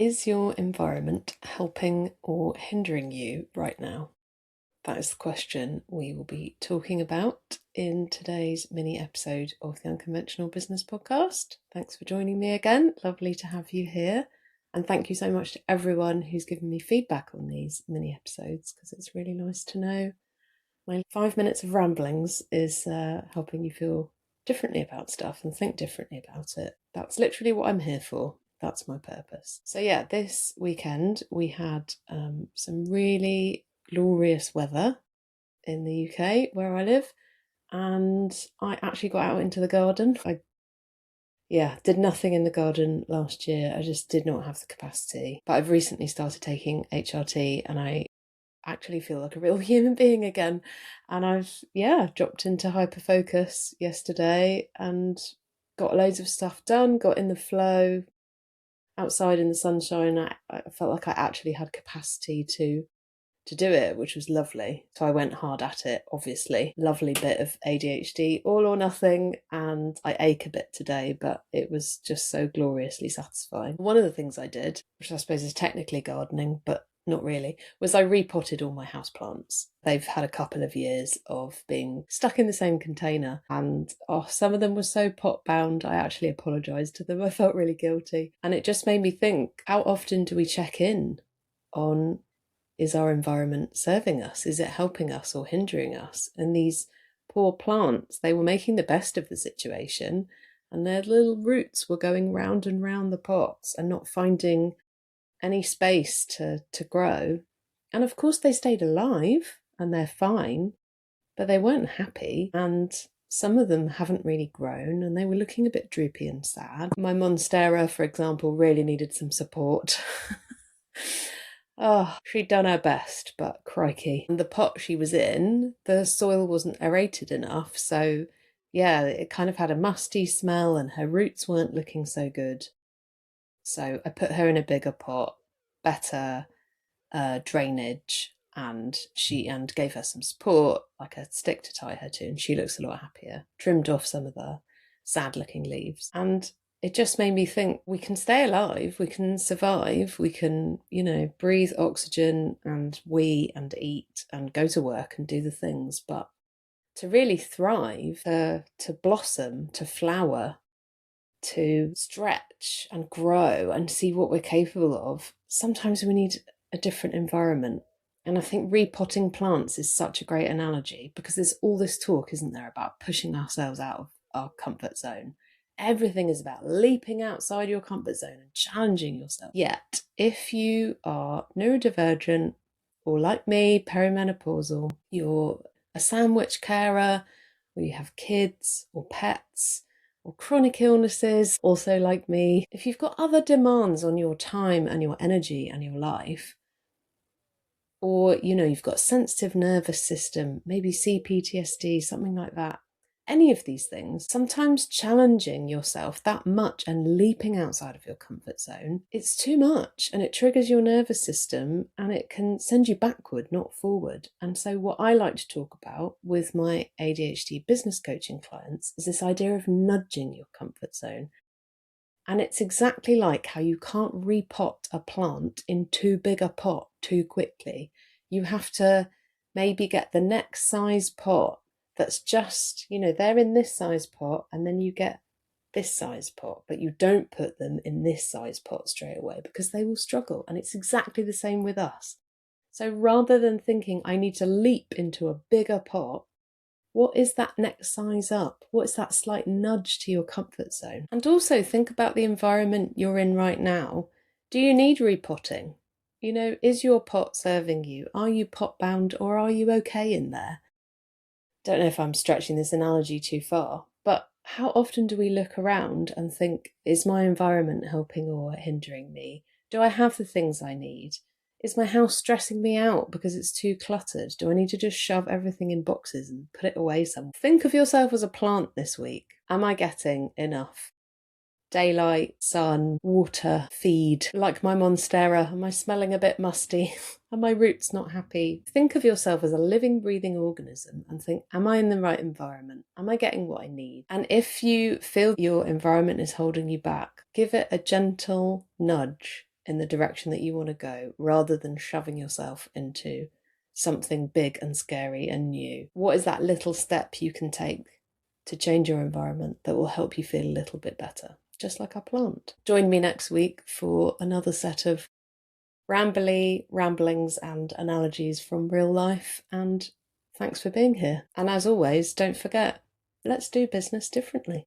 Is your environment helping or hindering you right now? That is the question we will be talking about in today's mini episode of the Unconventional Business Podcast. Thanks for joining me again. Lovely to have you here. And thank you so much to everyone who's given me feedback on these mini episodes, because it's really nice to know my 5 minutes of ramblings is helping you feel differently about stuff and think differently about it. That's literally what I'm here for. That's my purpose. So yeah, this weekend we had some really glorious weather in the UK where I live, and I actually got out into the garden. I did nothing in the garden last year. I just did not have the capacity. But I've recently started taking HRT and I actually feel like a real human being again. And I've dropped into hyperfocus yesterday and got loads of stuff done, got in the flow outside in the sunshine. I felt like I actually had capacity to do it, which was lovely. So I went hard at it, obviously. Lovely bit of ADHD, all or nothing, and I ache a bit today, but it was just so gloriously satisfying. One of the things I did, which I suppose is technically gardening, but not really, was I repotted all my houseplants. They've had a couple of years of being stuck in the same container, and some of them were so pot bound, I actually apologised to them. I felt really guilty. And it just made me think, how often do we check in on, is our environment serving us? Is it helping us or hindering us? And these poor plants, they were making the best of the situation, and their little roots were going round and round the pots and not finding any space to grow. And of course they stayed alive and they're fine, but they weren't happy, and some of them haven't really grown and they were looking a bit droopy and sad. My monstera, for example, really needed some support. She'd done her best, but crikey. And the pot she was in, the soil wasn't aerated enough, so it kind of had a musty smell and her roots weren't looking so good. So I put her in a bigger pot, better drainage, and gave her some support, like a stick to tie her to, and she looks a lot happier. Trimmed off some of the sad looking leaves, and it just made me think, we can stay alive, we can survive, we can, breathe oxygen and eat and go to work and do the things, but to really thrive, to blossom, to flower, to stretch and grow and see what we're capable of, sometimes we need a different environment. And I think repotting plants is such a great analogy, because there's all this talk, isn't there, about pushing ourselves out of our comfort zone. Everything is about leaping outside your comfort zone and challenging yourself. Yet, if you are neurodivergent, or like me, perimenopausal, you're a sandwich carer, or you have kids or pets, or chronic illnesses, also like me, if you've got other demands on your time and your energy and your life, or, you've got sensitive nervous system, maybe CPTSD, something like that, any of these things, sometimes challenging yourself that much and leaping outside of your comfort zone, it's too much and it triggers your nervous system and it can send you backward, not forward. And so what I like to talk about with my ADHD business coaching clients is this idea of nudging your comfort zone. And it's exactly like how you can't repot a plant in too big a pot too quickly. You have to maybe get the next size pot that's just, they're in this size pot, and then you get this size pot, but you don't put them in this size pot straight away, because they will struggle. And it's exactly the same with us. So rather than thinking I need to leap into a bigger pot, what is that next size up? What is that slight nudge to your comfort zone? And also think about the environment you're in right now. Do you need repotting? Is your pot serving you? Are you pot bound, or are you okay in there? Don't know if I'm stretching this analogy too far, but how often do we look around and think, is my environment helping or hindering me? Do I have the things I need? Is my house stressing me out because it's too cluttered? Do I need to just shove everything in boxes and put it away somewhere? Think of yourself as a plant this week. Am I getting enough daylight, sun, water, feed? Like my monstera, am I smelling a bit musty? Are my roots not happy? Think of yourself as a living, breathing organism and think, am I in the right environment? Am I getting what I need? And if you feel your environment is holding you back, give it a gentle nudge in the direction that you want to go, rather than shoving yourself into something big and scary and new? What is that little step you can take to change your environment that will help you feel a little bit better, just like our plant? Join me next week for another set of ramblings and analogies from real life, and thanks for being here. And as always, don't forget, let's do business differently.